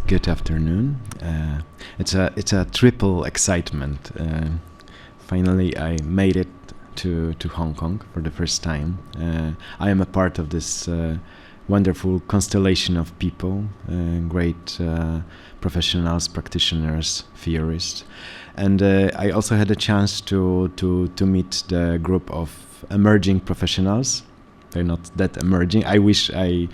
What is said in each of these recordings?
Good afternoon. It's a triple excitement. Finally, I made it to Hong Kong for the first time. I am a part of this wonderful constellation of people, great professionals, practitioners, theorists, and I also had a chance to meet the group of emerging professionals. They're not that emerging. I wish I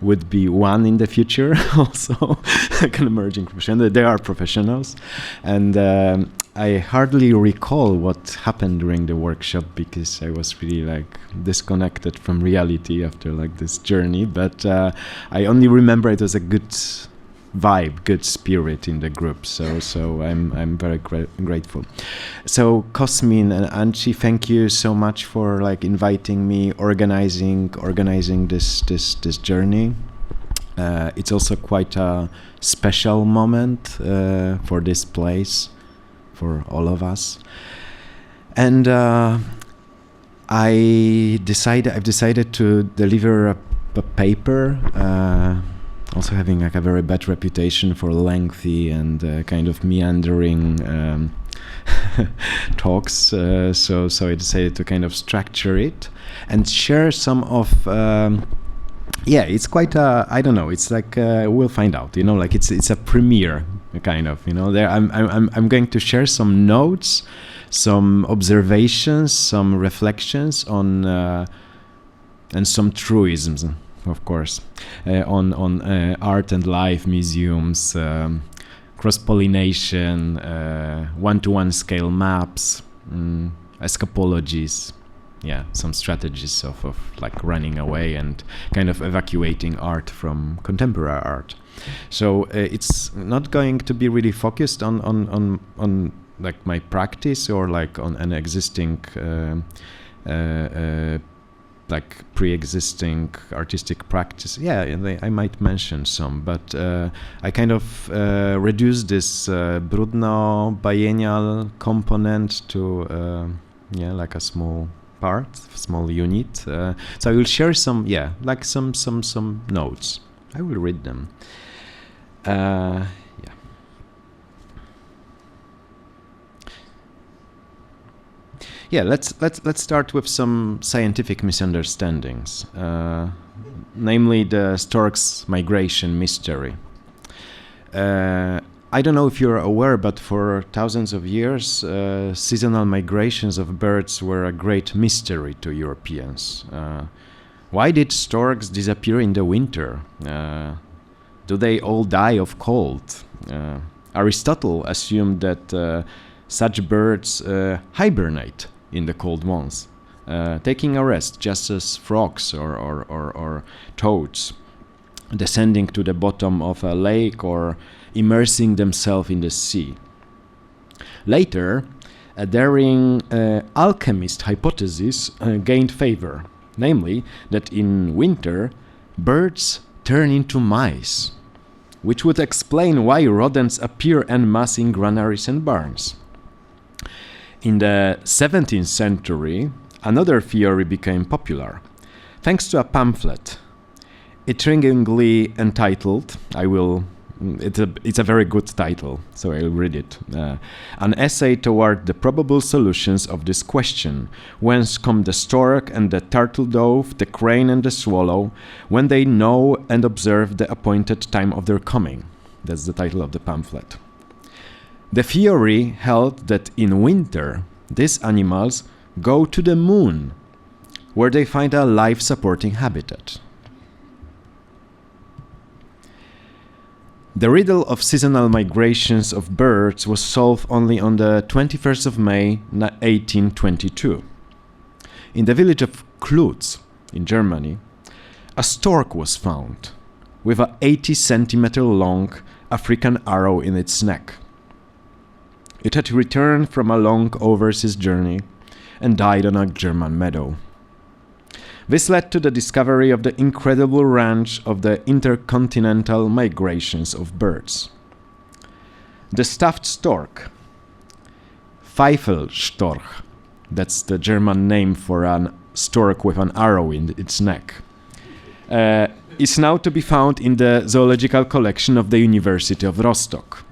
would be one in the future also, like an emerging professional. They are professionals, and I hardly recall what happened during the workshop because I was really like disconnected from reality after like this journey, but I only remember it was a good vibe, good spirit in the group, so I'm very grateful. So Cosmin and Anchi, thank you so much for like inviting me, organizing this journey. It's also quite a special moment for this place, for all of us, and I've decided to deliver a paper. Also having like a very bad reputation for lengthy and kind of meandering talks, so I decided to kind of structure it and share some of. It's quite a, I don't know. It's like we'll find out. You know, like it's a premiere kind of. You know, there I'm going to share some notes, some observations, some reflections on and some truisms. Of course, on art and life, museums, cross-pollination, one-to-one scale maps, escapologies, some strategies of like running away and kind of evacuating art from contemporary art. So it's not going to be really focused on like my practice or like on an existing like pre-existing artistic practice. I might mention some, but I kind of reduced this Bródno Biennale component to like a small part, small unit. So I will share some, like some notes. I will read them. Let's start with some scientific misunderstandings, namely the Storks migration mystery. I don't know if you're aware, but for thousands of years, seasonal migrations of birds were a great mystery to Europeans. Why did storks disappear in the winter? Do they all die of cold? Aristotle assumed that such birds hibernate in the cold months, taking a rest just as frogs or toads, descending to the bottom of a lake or immersing themselves in the sea. Later, a daring alchemist hypothesis gained favor, namely that in winter birds turn into mice, which would explain why rodents appear en masse in granaries and barns. In the 17th century, another theory became popular, thanks to a pamphlet, intriguingly entitled, it's a very good title, so I'll read it, an essay toward the probable solutions of this question, whence come the stork and the turtle dove, the crane and the swallow, when they know and observe the appointed time of their coming. That's the title of the pamphlet. The theory held that in winter, these animals go to the moon, where they find a life-supporting habitat. The riddle of seasonal migrations of birds was solved only on the 21st of May, 1822. In the village of Klutz, in Germany, a stork was found, with an 80-centimeter long African arrow in its neck. It had returned from a long overseas journey and died on a German meadow. This led to the discovery of the incredible range of the intercontinental migrations of birds. The stuffed stork, Pfeifelstorch, that's the German name for an stork with an arrow in its neck, is now to be found in the zoological collection of the University of Rostock.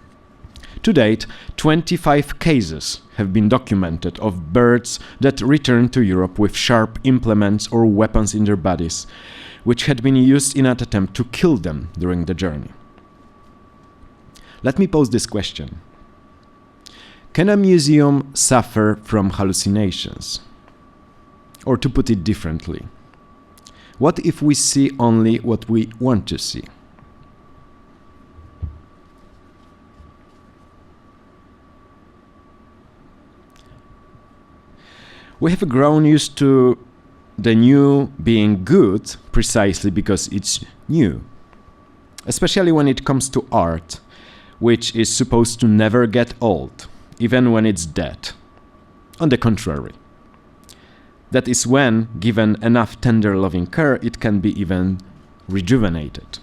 To date, 25 cases have been documented of birds that returned to Europe with sharp implements or weapons in their bodies, which had been used in an attempt to kill them during the journey. Let me pose this question. Can a museum suffer from hallucinations? Or to put it differently, what if we see only what we want to see? We have grown used to the new being good precisely because it's new, especially when it comes to art, which is supposed to never get old, even when it's dead. On the contrary, that is when, given enough tender loving care, it can be even rejuvenated.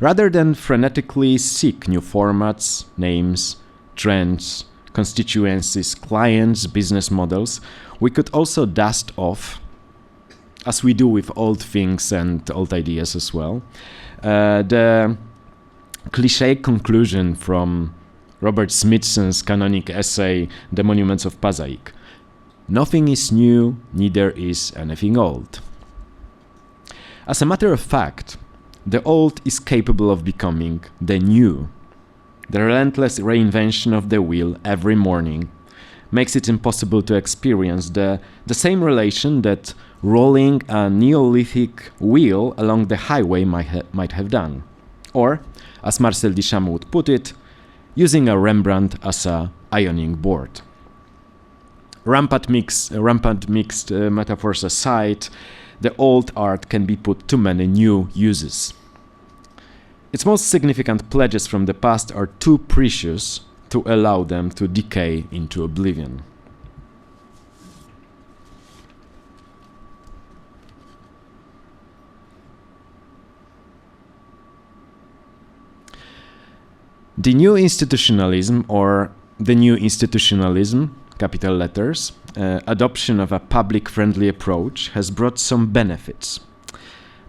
Rather than frenetically seek new formats, names, trends, constituencies, clients, business models, we could also dust off, as we do with old things and old ideas as well, the cliché conclusion from Robert Smithson's canonic essay, The Monuments of Passaic. Nothing is new, neither is anything old. As a matter of fact, the old is capable of becoming the new. The relentless reinvention of the wheel every morning makes it impossible to experience the same relation that rolling a Neolithic wheel along the highway might have done. Or, as Marcel Duchamp would put it, using a Rembrandt as a ironing board. Rampant mixed metaphors aside, the old art can be put to many new uses. Its most significant pledges from the past are too precious to allow them to decay into oblivion. The new institutionalism, or the new institutionalism, capital letters, adoption of a public-friendly approach has brought some benefits,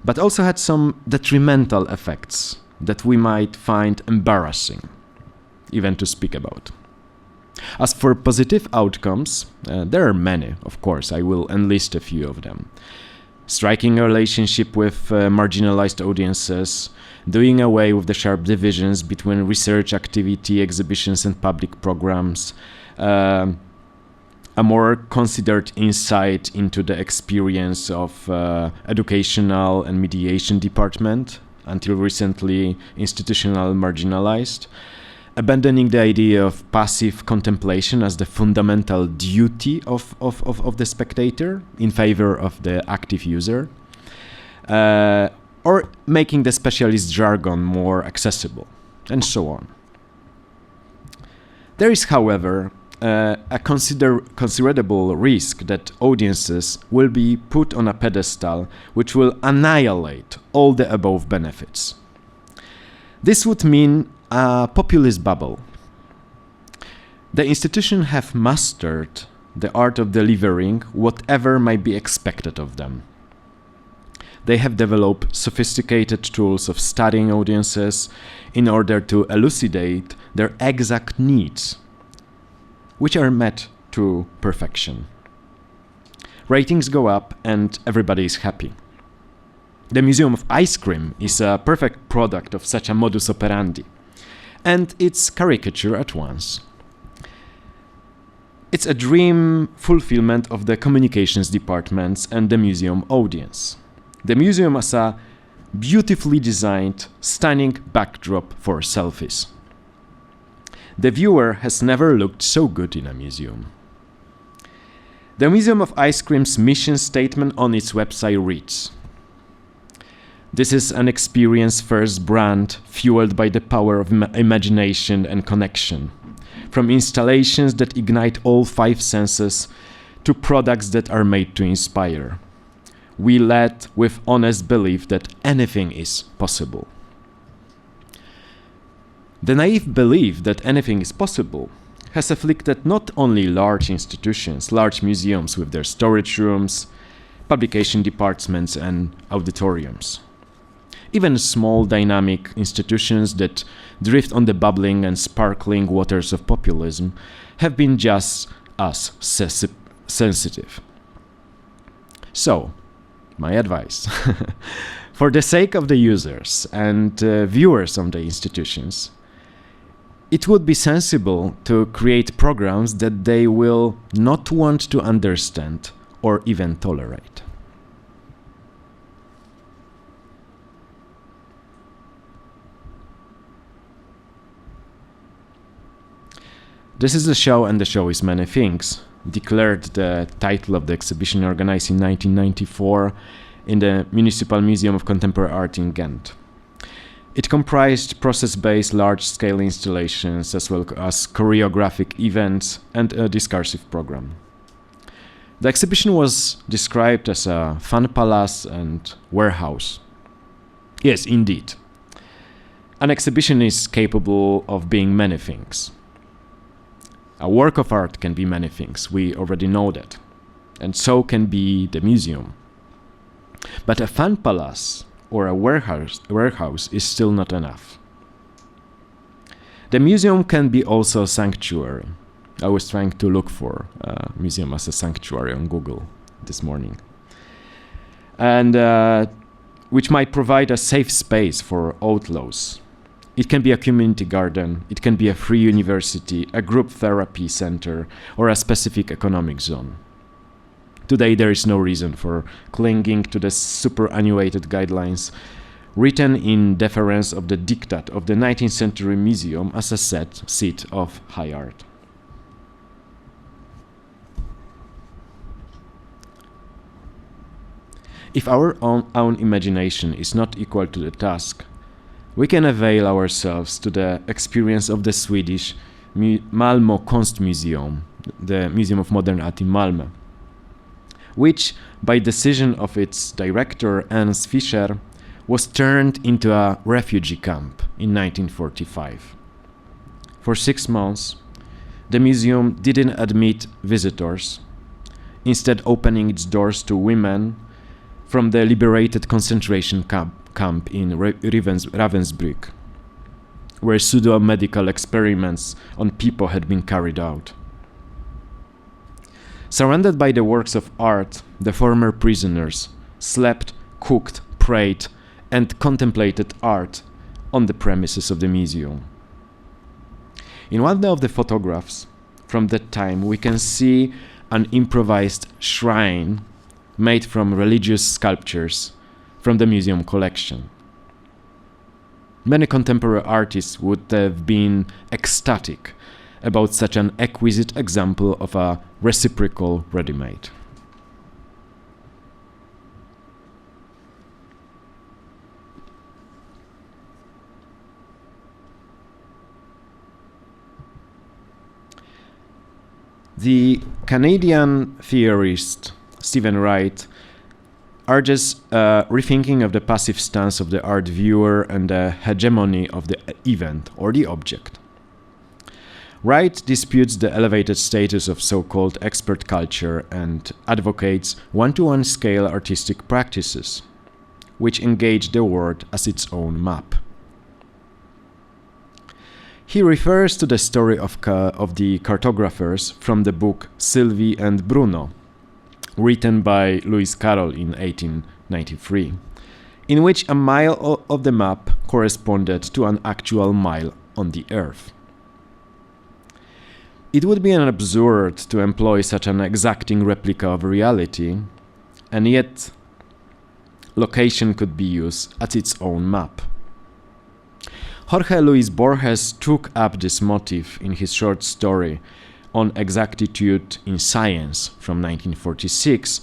but also had some detrimental effects that we might find embarrassing, even to speak about. As for positive outcomes, there are many, of course. I will enlist a few of them. Striking a relationship with marginalized audiences, doing away with the sharp divisions between research activity, exhibitions, and public programs, a more considered insight into the experience of educational and mediation department, until recently institutional marginalized, abandoning the idea of passive contemplation as the fundamental duty of the spectator in favor of the active user, or making the specialist jargon more accessible, and so on. There is, however, a considerable risk that audiences will be put on a pedestal which will annihilate all the above benefits. This would mean a populist bubble. The institution have mastered the art of delivering whatever might be expected of them. They have developed sophisticated tools of studying audiences in order to elucidate their exact needs, which are met to perfection. Ratings go up and everybody is happy. The Museum of Ice Cream is a perfect product of such a modus operandi, and its caricature at once. It's a dream fulfillment of the communications departments and the museum audience. The museum as a beautifully designed, stunning backdrop for selfies. The viewer has never looked so good in a museum. The Museum of Ice Cream's mission statement on its website reads: "This is an experience-first brand fueled by the power of imagination and connection, from installations that ignite all five senses to products that are made to inspire. We led with honest belief that anything is possible." The naive belief that anything is possible has afflicted not only large institutions, large museums with their storage rooms, publication departments, and auditoriums. Even small dynamic institutions that drift on the bubbling and sparkling waters of populism have been just as sensitive. So, my advice. For the sake of the users and viewers of the institutions, it would be sensible to create programs that they will not want to understand or even tolerate. This is the show, and the show is many things, declared the title of the exhibition organized in 1994 in the Municipal Museum of Contemporary Art in Ghent. It comprised process-based large-scale installations as well as choreographic events and a discursive program. The exhibition was described as a fun palace and warehouse. Yes, indeed. An exhibition is capable of being many things. A work of art can be many things, we already know that. And so can be the museum. But a fun palace or a warehouse is still not enough. The museum can be also a sanctuary. I was trying to look for a museum as a sanctuary on Google this morning. And which might provide a safe space for outlaws. It can be a community garden, it can be a free university, a group therapy center, or a specific economic zone. Today there is no reason for clinging to the superannuated guidelines written in deference of the diktat of the 19th century museum as a seat of high art. If our own imagination is not equal to the task, we can avail ourselves to the experience of the Swedish Malmö Konstmuseum, the Museum of Modern Art in Malmö, which, by decision of its director Ernst Fischer, was turned into a refugee camp in 1945. For 6 months, the museum didn't admit visitors, instead opening its doors to women from the liberated concentration camp in Ravensbrück, where pseudo-medical experiments on people had been carried out. Surrounded by the works of art, the former prisoners slept, cooked, prayed, and contemplated art on the premises of the museum. In one of the photographs from that time, we can see an improvised shrine made from religious sculptures from the museum collection. Many contemporary artists would have been ecstatic about such an exquisite example of a reciprocal ready-made. The Canadian theorist Stephen Wright urges a rethinking of the passive stance of the art viewer and the hegemony of the event or the object. Wright disputes the elevated status of so-called expert culture and advocates one-to-one scale artistic practices, which engage the world as its own map. He refers to the story of the cartographers from the book Sylvie and Bruno, written by Lewis Carroll in 1893, in which a mile of the map corresponded to an actual mile on the Earth. It would be an absurd to employ such an exacting replica of reality, and yet location could be used as its own map. Jorge Luis Borges took up this motif in his short story on exactitude in science from 1946,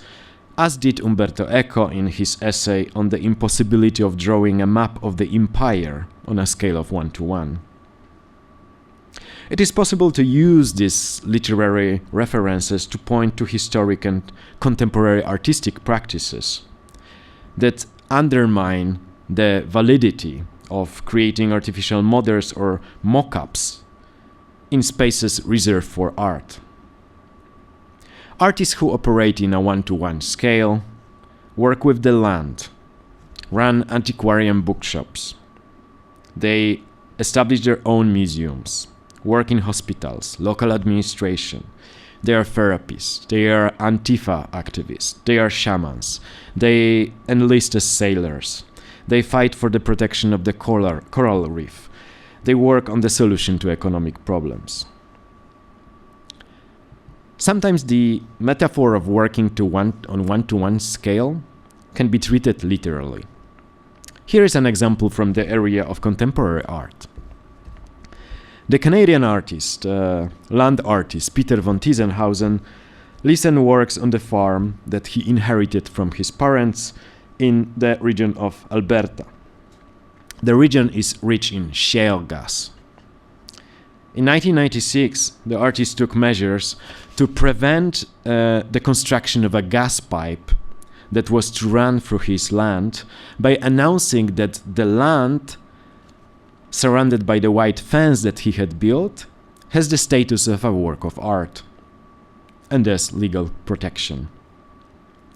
as did Umberto Eco in his essay on the impossibility of drawing a map of the empire on a scale of 1:1. It is possible to use these literary references to point to historic and contemporary artistic practices that undermine the validity of creating artificial models or mock-ups in spaces reserved for art. Artists who operate in a 1:1 scale work with the land, run antiquarian bookshops. They establish their own museums, work in hospitals, local administration. They are therapists, they are Antifa activists, they are shamans, they enlist as sailors, they fight for the protection of the coral reef, they work on the solution to economic problems. Sometimes the metaphor of working on one-to-one scale can be treated literally. Here is an example from the area of contemporary art. The Canadian artist, land artist Peter von Tiesenhausen lives and works on the farm that he inherited from his parents in the region of Alberta. The region is rich in shale gas. In 1996, the artist took measures to prevent the construction of a gas pipe that was to run through his land by announcing that the land surrounded by the white fence that he had built has the status of a work of art and thus legal protection.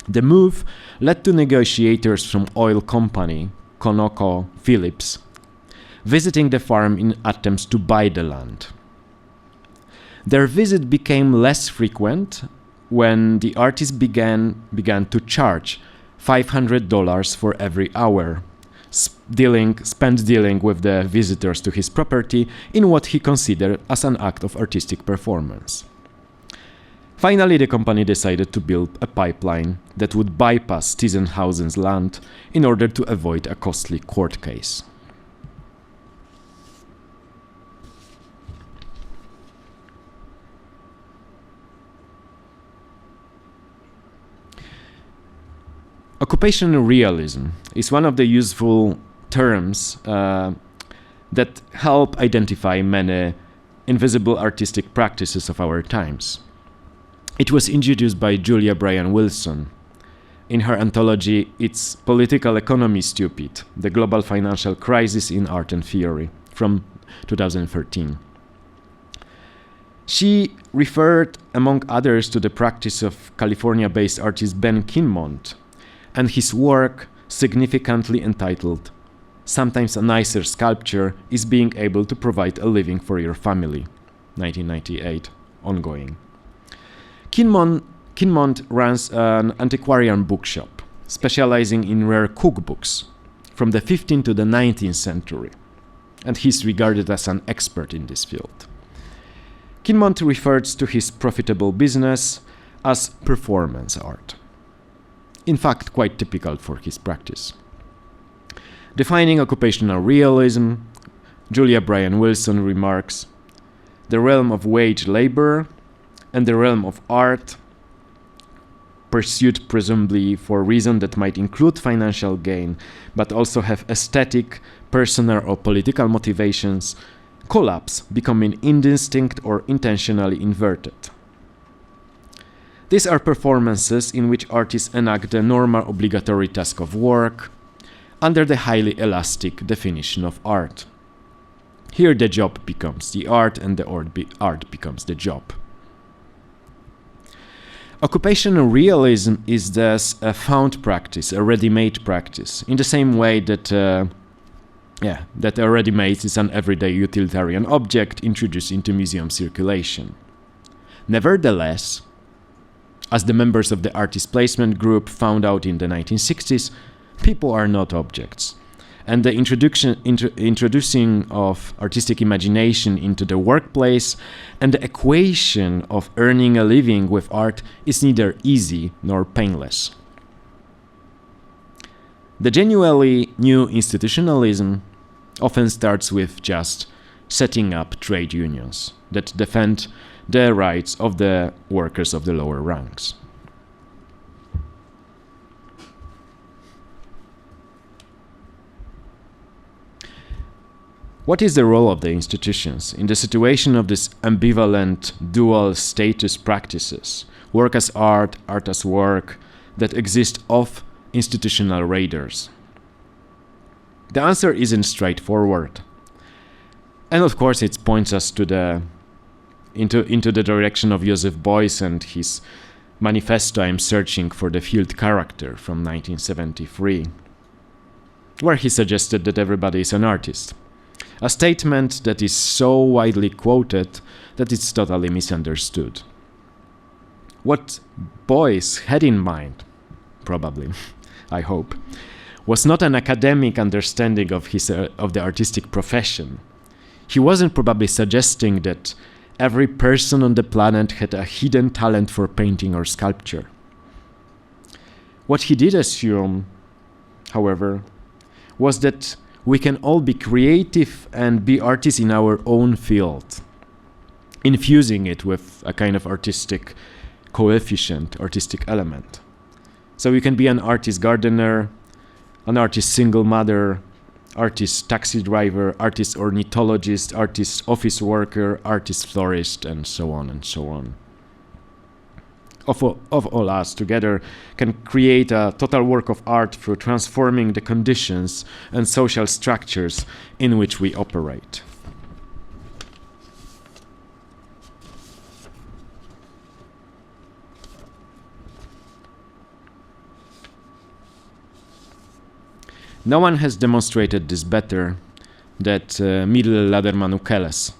The move led to negotiators from oil company ConocoPhillips visiting the farm in attempts to buy the land. Their visit became less frequent when the artist began to charge $500 for every hour spent dealing with the visitors to his property in what he considered as an act of artistic performance. Finally, the company decided to build a pipeline that would bypass Tiesenhausen's land in order to avoid a costly court case. Occupational realism is one of the useful terms that help identify many invisible artistic practices of our times. It was introduced by Julia Bryan Wilson in her anthology It's Political Economy Stupid? The Global Financial Crisis in Art and Theory from 2013. She referred, among others, to the practice of California-based artist Ben Kinmont and his work, significantly entitled Sometimes a Nicer Sculpture is Being Able to Provide a Living for Your Family, 1998, ongoing. Kinmont runs an antiquarian bookshop, specializing in rare cookbooks from the 15th to the 19th century, and he's regarded as an expert in this field. Kinmont refers to his profitable business as performance art. In fact, quite typical for his practice. Defining occupational realism, Julia Bryan Wilson remarks, the realm of wage labor and the realm of art, pursued presumably for reasons that might include financial gain, but also have aesthetic, personal or political motivations, collapse, becoming indistinct or intentionally inverted. These are performances in which artists enact the normal obligatory task of work under the highly elastic definition of art. Here the job becomes the art and the art becomes the job. Occupational realism is thus a found practice, a ready-made practice, in the same way that that a ready-made is an everyday utilitarian object introduced into museum circulation. Nevertheless, as the members of the artist placement group found out in the 1960s, people are not objects. And the introducing of artistic imagination into the workplace and the equation of earning a living with art is neither easy nor painless. The genuinely new institutionalism often starts with just setting up trade unions that defend the rights of the workers of the lower ranks. What is the role of the institutions in the situation of this ambivalent dual status practices, work as art, art as work, that exist off institutional radars? The answer isn't straightforward. And of course it points us to into the direction of Joseph Beuys and his manifesto I'm Searching for the Field Character from 1973. where he suggested that everybody is an artist. A statement that is so widely quoted that it's totally misunderstood. What Beuys had in mind, probably, I hope, was not an academic understanding of the artistic profession. He wasn't probably suggesting that every person on the planet had a hidden talent for painting or sculpture. What he did assume, however, was that we can all be creative and be artists in our own field, infusing it with a kind of artistic coefficient, artistic element. So you can be an artist gardener, an artist single mother, artist taxi driver, artist ornithologist, artist office worker, artist florist, and so on and so on. Of all us together can create a total work of art through transforming the conditions and social structures in which we operate. No one has demonstrated this better than middle Laderman Ukeles.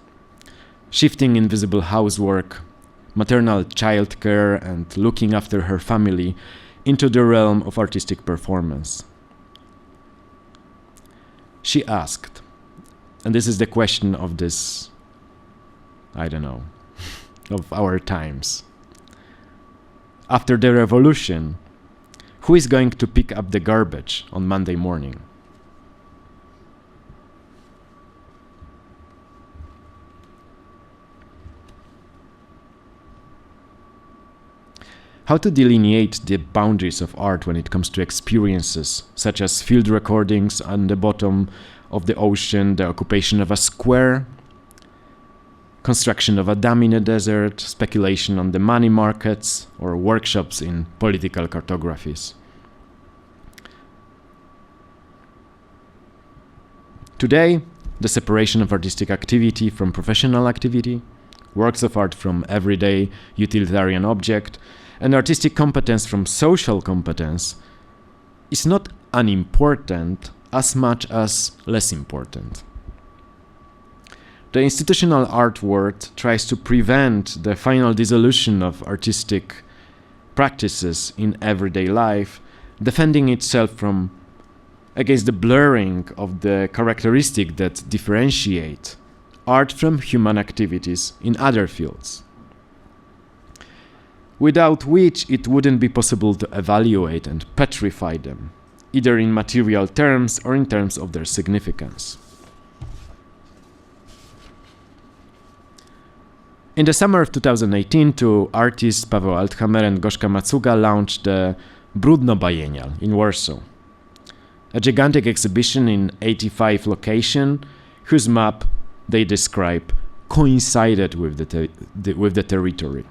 Shifting invisible housework, maternal childcare, and looking after her family into the realm of artistic performance. She asked, and this is the question of this, I don't know, of our times. After the revolution, who is going to pick up the garbage on Monday morning? How to delineate the boundaries of art when it comes to experiences, such as field recordings on the bottom of the ocean, the occupation of a square, construction of a dam in a desert, speculation on the money markets, or workshops in political cartographies. Today, the separation of artistic activity from professional activity, works of art from everyday utilitarian object, and artistic competence from social competence is not unimportant as much as less important. The institutional art world tries to prevent the final dissolution of artistic practices in everyday life, defending itself against the blurring of the characteristics that differentiate art from human activities in other fields, without which it wouldn't be possible to evaluate and petrify them, either in material terms or in terms of their significance. In the summer of 2018, two artists, Paweł Althamer and Goshka Macuga, launched the Bródno Biennale in Warsaw, a gigantic exhibition in 85 locations, whose map, they describe, coincided with the territory.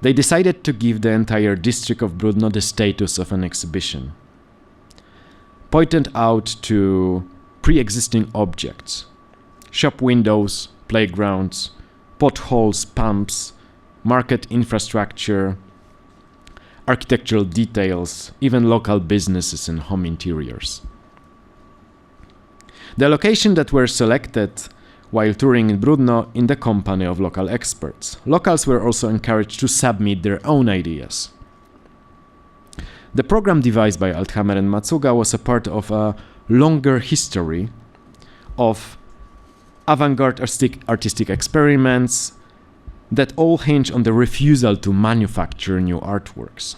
They decided to give the entire district of Bródno the status of an exhibition, pointed out to pre-existing objects, shop windows, playgrounds, potholes, pumps, market infrastructure, architectural details, even local businesses and home interiors. The locations that were selected while touring in Bródno in the company of local experts. Locals were also encouraged to submit their own ideas. The program devised by Althamer and Macuga was a part of a longer history of avant-garde artistic experiments that all hinge on the refusal to manufacture new artworks.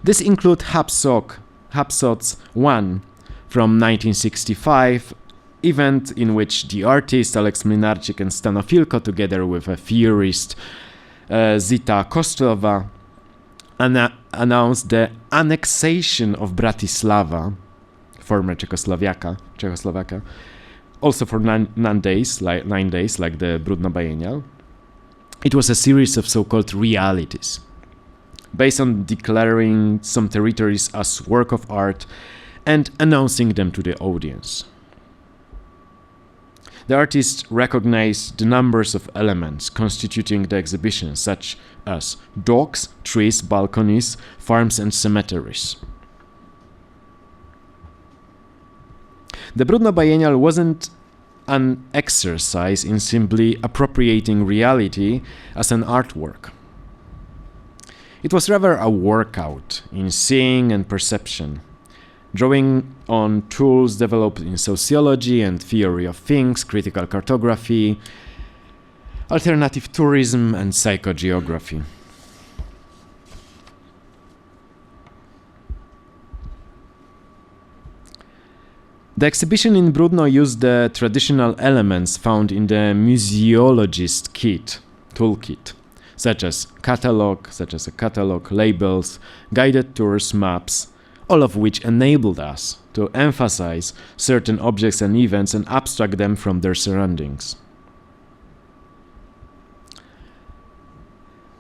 This include Hapsod's One from 1965, event in which the artists Alex Mlynarczyk and Stanofilko, together with a theorist Zita Koslova, announced the annexation of Bratislava, former Czechoslovakia, also for 9 days, like the Bródno Biennale. It was a series of so-called realities, based on declaring some territories as work of art and announcing them to the audience. The artists recognized the numbers of elements constituting the exhibition, such as dogs, trees, balconies, farms, and cemeteries. The Bródno Biennale wasn't an exercise in simply appropriating reality as an artwork. It was rather a workout in seeing and perception, drawing on tools developed in sociology and theory of things, critical cartography, alternative tourism, and psychogeography. The exhibition in Bródno used the traditional elements found in the museologist toolkit, such as a catalog, labels, guided tours, maps, all of which enabled us to emphasize certain objects and events and abstract them from their surroundings.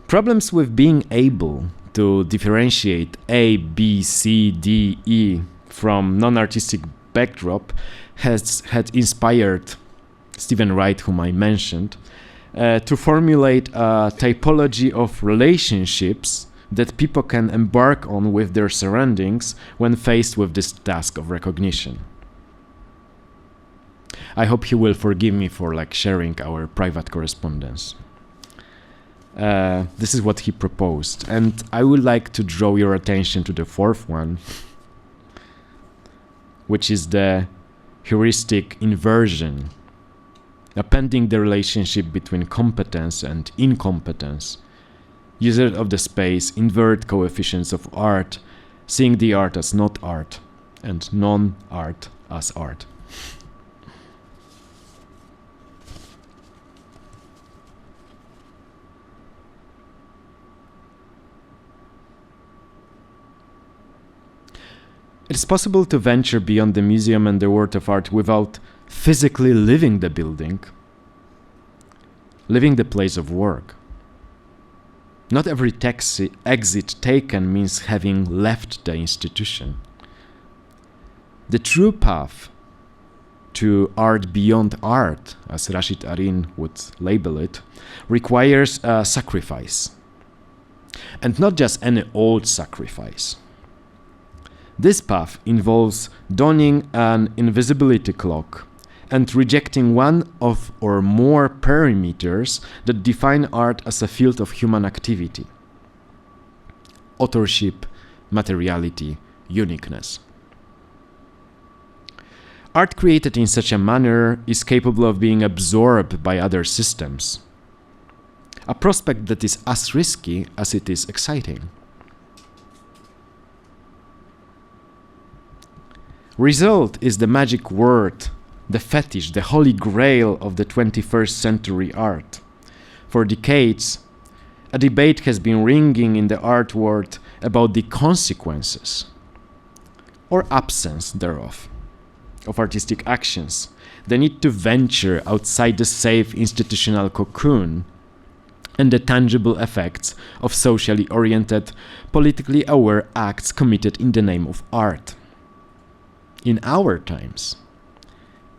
Problems with being able to differentiate A, B, C, D, E from non-artistic backdrop had inspired Stephen Wright, whom I mentioned, to formulate a typology of relationships that people can embark on with their surroundings when faced with this task of recognition. I hope he will forgive me for sharing our private correspondence. This is what he proposed, and I would like to draw your attention to the fourth one, which is the heuristic inversion, appending the relationship between competence and incompetence. Users of the space invert coefficients of art, seeing the art as not art, and non-art as art. It is possible to venture beyond the museum and the world of art without physically leaving the building, leaving the place of work. Not every exit taken means having left the institution. The true path to art beyond art, as Rashid Arin would label it, requires a sacrifice. And not just any old sacrifice. This path involves donning an invisibility cloak and rejecting one of or more perimeters that define art as a field of human activity: authorship, materiality, uniqueness. Art created in such a manner is capable of being absorbed by other systems, a prospect that is as risky as it is exciting. Result is the magic word, the fetish, the holy grail of the 21st century art. For decades, a debate has been ringing in the art world about the consequences, or absence thereof, of artistic actions, the need to venture outside the safe institutional cocoon, and the tangible effects of socially oriented, politically aware acts committed in the name of art. In our times,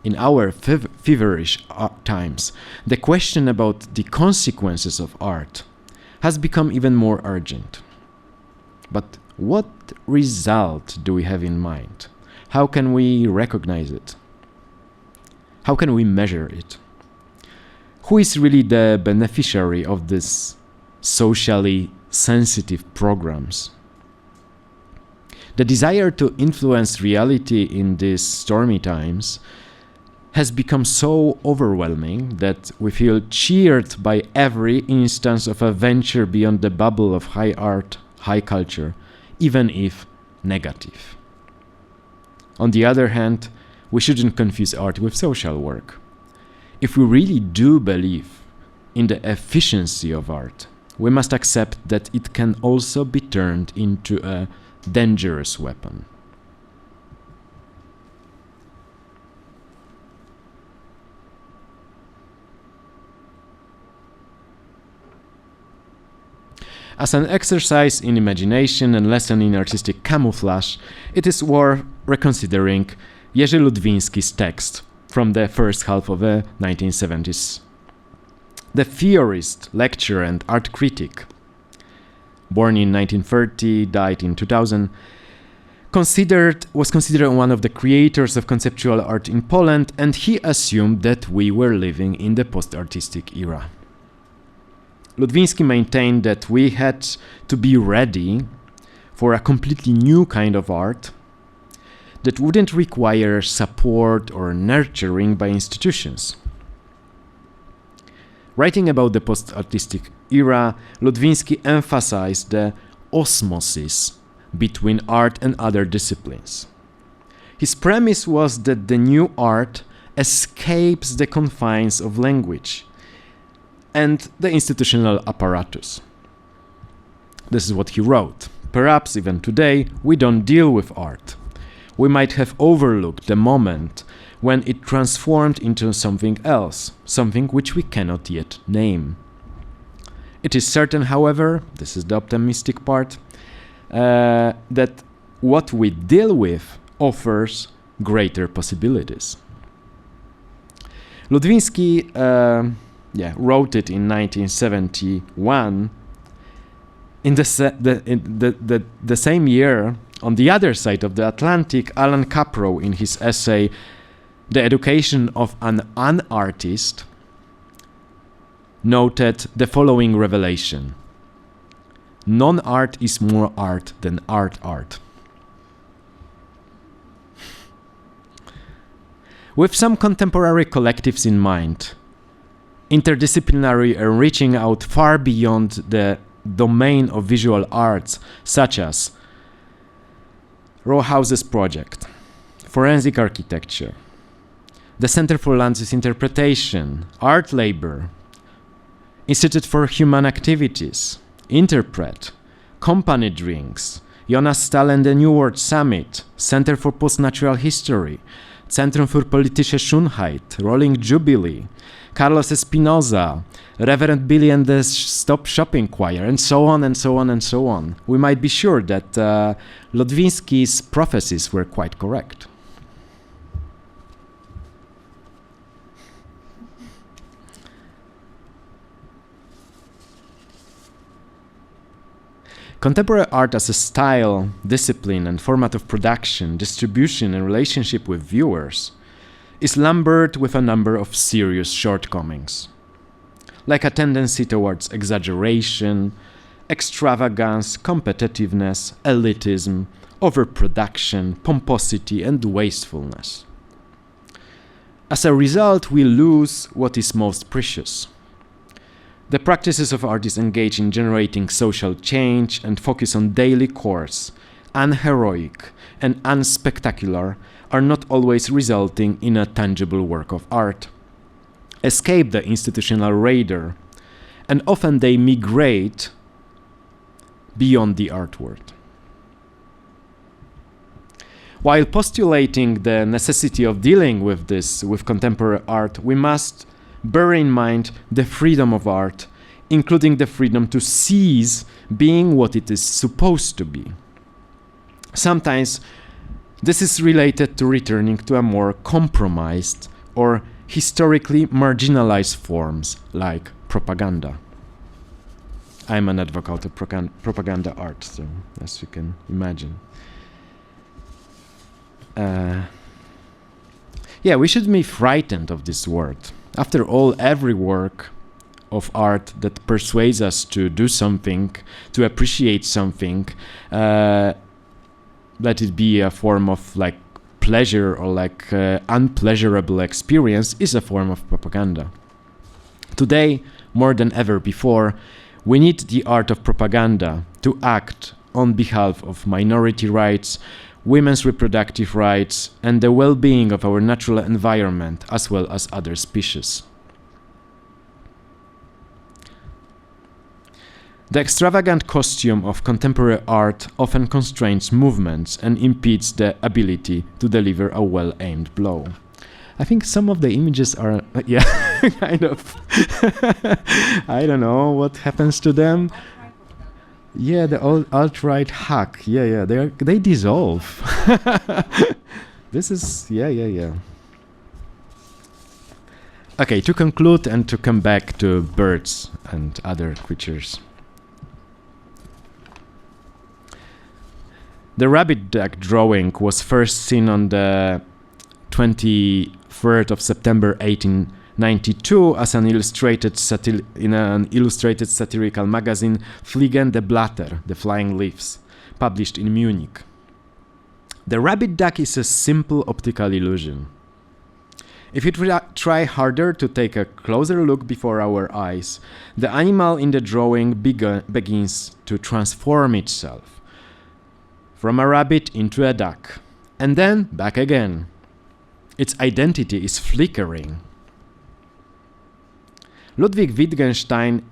in our feverish times, the question about the consequences of art has become even more urgent. But what result do we have in mind? How can we recognize it? How can we measure it? Who is really the beneficiary of these socially sensitive programs? The desire to influence reality in these stormy times has become so overwhelming that we feel cheered by every instance of a venture beyond the bubble of high art, high culture, even if negative. On the other hand, we shouldn't confuse art with social work. If we really do believe in the efficiency of art, we must accept that it can also be turned into a dangerous weapon. As an exercise in imagination and lesson in artistic camouflage, it is worth reconsidering Jerzy Ludwiński's text from the first half of the 1970s. The theorist, lecturer, and art critic, born in 1930, died in 2000, was considered one of the creators of conceptual art in Poland, and he assumed that we were living in the post-artistic era. Ludwiński maintained that we had to be ready for a completely new kind of art that wouldn't require support or nurturing by institutions. Writing about the post-artistic era, Ludwiński emphasized the osmosis between art and other disciplines. His premise was that the new art escapes the confines of language and the institutional apparatus. This is what he wrote. Perhaps even today we don't deal with art. We might have overlooked the moment when it transformed into something else, something which we cannot yet name. It is certain, however, this is the optimistic part, that what we deal with offers greater possibilities. Ludwiński wrote it in 1971. In the same year, on the other side of the Atlantic, Alan Caprow, in his essay The Education of an Unartist, noted the following revelation: non-art is more art than art. With some contemporary collectives in mind, interdisciplinary and reaching out far beyond the domain of visual arts, such as Row Houses Project, Forensic Architecture, the Center for Landscape Interpretation, Art Labor, Institute for Human Activities, Interpret, Company Drinks, Jonas Stahl and the New World Summit, Center for Post-Natural History, Centrum für Politische Schönheit, Rolling Jubilee, Carlos Espinosa, Reverend Billy and the Stop Shopping Choir, and so on and so on and so on. We might be sure that Ludwiński's prophecies were quite correct. Contemporary art as a style, discipline, and format of production, distribution, and relationship with viewers is lumbered with a number of serious shortcomings, like a tendency towards exaggeration, extravagance, competitiveness, elitism, overproduction, pomposity, and wastefulness. As a result, we lose what is most precious. The practices of artists engage in generating social change and focus on daily course, unheroic and unspectacular, are not always resulting in a tangible work of art. Escape the institutional radar, and often they migrate beyond the art world. While postulating the necessity of dealing with this with contemporary art, we must bear in mind the freedom of art, including the freedom to cease being what it is supposed to be. Sometimes this is related to returning to a more compromised or historically marginalized forms like propaganda. I'm an advocate of propaganda art, so as you can imagine. We should be frightened of this word. After all, every work of art that persuades us to do something, to appreciate something, let it be a form of like pleasure or like unpleasurable experience, is a form of propaganda. Today, more than ever before, we need the art of propaganda to act on behalf of minority rights, women's reproductive rights, and the well-being of our natural environment, as well as other species. The extravagant costume of contemporary art often constrains movements and impedes the ability to deliver a well-aimed blow. I think some of the images are, kind of. I don't know what happens to them. Yeah, the alt-right hack. They dissolve. This is, Okay, to conclude and to come back to birds and other creatures. The rabbit duck drawing was first seen on the 23rd of September 1892 as an in an illustrated satirical magazine, Fliegende Blätter, The Flying Leaves, published in Munich. The rabbit duck is a simple optical illusion. If you try harder to take a closer look before our eyes, the animal in the drawing begins to transform itself from a rabbit into a duck, and then back again. Its identity is flickering. Ludwig Wittgenstein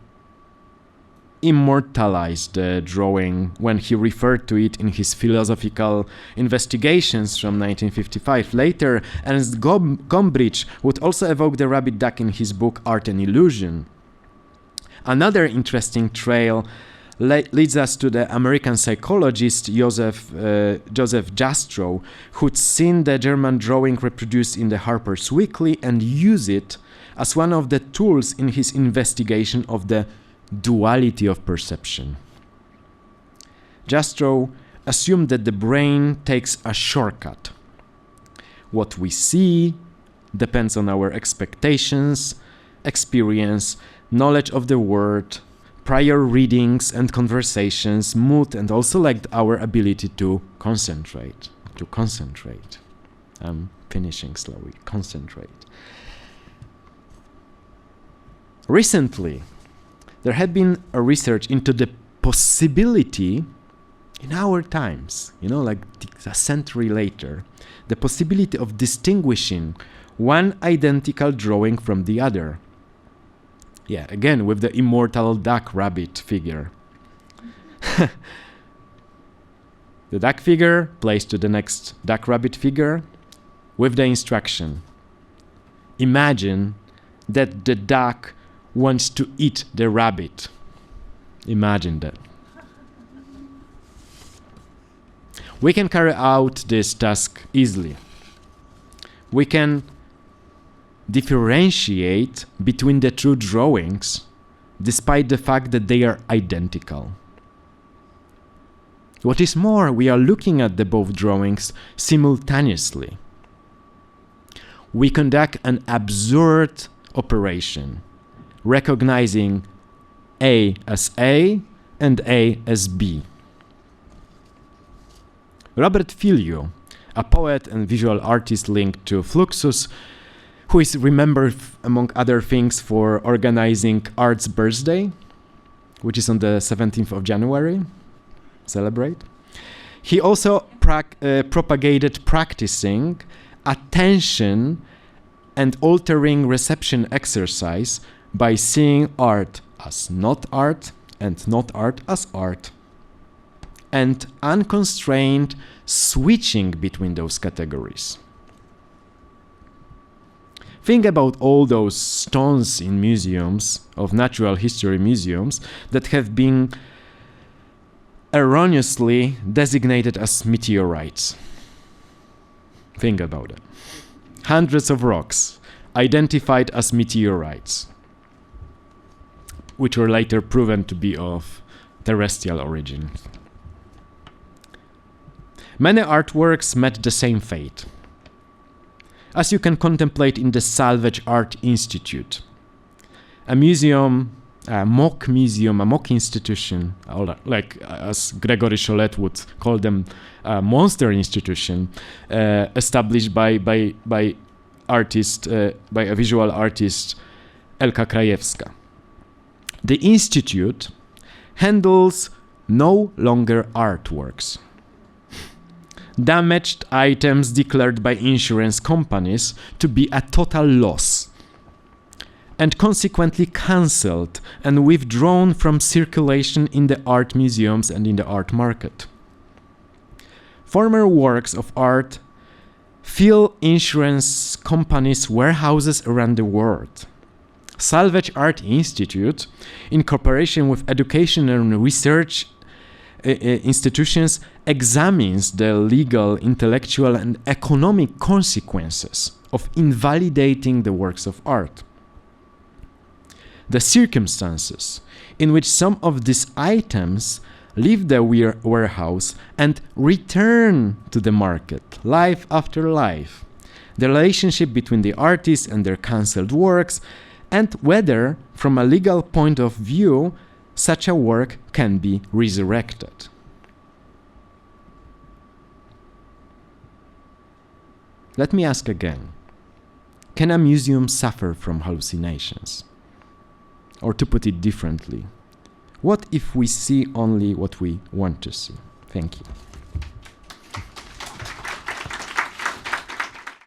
immortalized the drawing when he referred to it in his philosophical investigations from 1955. Later, Ernst Gombrich would also evoke the rabbit duck in his book Art and Illusion. Another interesting trail leads us to the American psychologist Joseph Jastrow, who'd seen the German drawing reproduced in the Harper's Weekly and used it as one of the tools in his investigation of the duality of perception. Jastrow assumed that the brain takes a shortcut. What we see depends on our expectations, experience, knowledge of the world, prior readings and conversations, mood, and also like our ability to concentrate. I'm finishing slowly. Concentrate. Recently, there had been a research into the possibility in our times, like a century later, the possibility of distinguishing one identical drawing from the other. Yeah, again, with the immortal duck rabbit figure. The duck figure placed to the next duck rabbit figure with the instruction: imagine that the duck wants to eat the rabbit. Imagine that. We can carry out this task easily. We can differentiate between the two drawings despite the fact that they are identical. What is more, we are looking at the both drawings simultaneously. We conduct an absurd operation, recognizing A as A and A as B. Robert Filio, a poet and visual artist linked to Fluxus, who is remembered, among other things, for organizing Art's Birthday, which is on the 17th of January. Celebrate. He also propagated practicing attention and altering reception exercise by seeing art as not art and not art as art, and unconstrained switching between those categories. Think about all those stones in museums, of natural history museums, that have been erroneously designated as meteorites. Think about it. Hundreds of rocks identified as meteorites, which were later proven to be of terrestrial origin. Many artworks met the same fate, as you can contemplate in the Salvage Art Institute, a museum, a mock museum, a mock institution, like as Gregory Cholet would call them, a monster institution, established by a visual artist, Elka Krajewska. The institute handles no longer artworks. Damaged items declared by insurance companies to be a total loss, and consequently cancelled and withdrawn from circulation in the art museums and in the art market. Former works of art fill insurance companies' warehouses around the world. Salvage Art Institute, in cooperation with education and research institutions, examines the legal, intellectual, and economic consequences of invalidating the works of art. The circumstances in which some of these items leave the warehouse and return to the market, life after life. The relationship between the artists and their cancelled works, and whether, from a legal point of view, such a work can be resurrected. Let me ask again. Can a museum suffer from hallucinations? Or to put it differently, what if we see only what we want to see? Thank you.